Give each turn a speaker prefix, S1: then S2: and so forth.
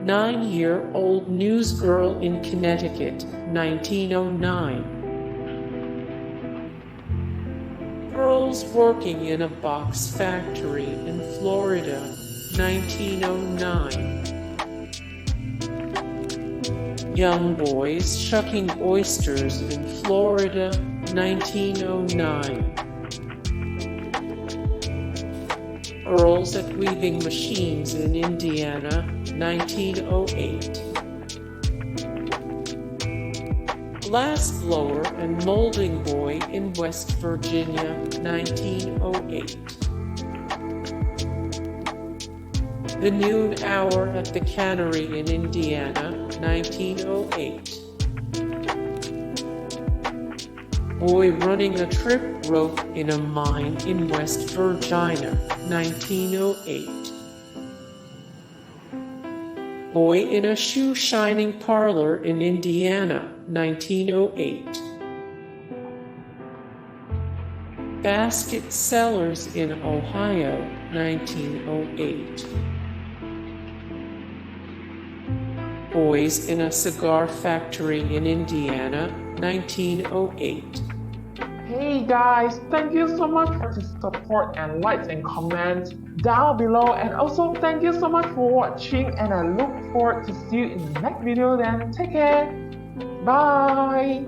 S1: 9-year-old Newsgirl in Connecticut, 1909. Girls working in a box factory in Florida, 1909. Young boys shucking oysters in Florida, 1909. Girls at weaving machines in Indiana, 1908. Glassblower and molding boy in West Virginia, 1908. The noon hour at the Cannery in Indiana, 1908. Boy running a trip rope in a mine in West Virginia, 1908. Boy in a shoe shining parlor in Indiana, 1908. Basket sellers in Ohio, 1908. Boys in a cigar factory in Indiana, 1908.
S2: Hey guys, thank you so much for the support and likes and comments down below, and also thank you so much for watching, and I look forward to see you in the next video. Then take care, bye.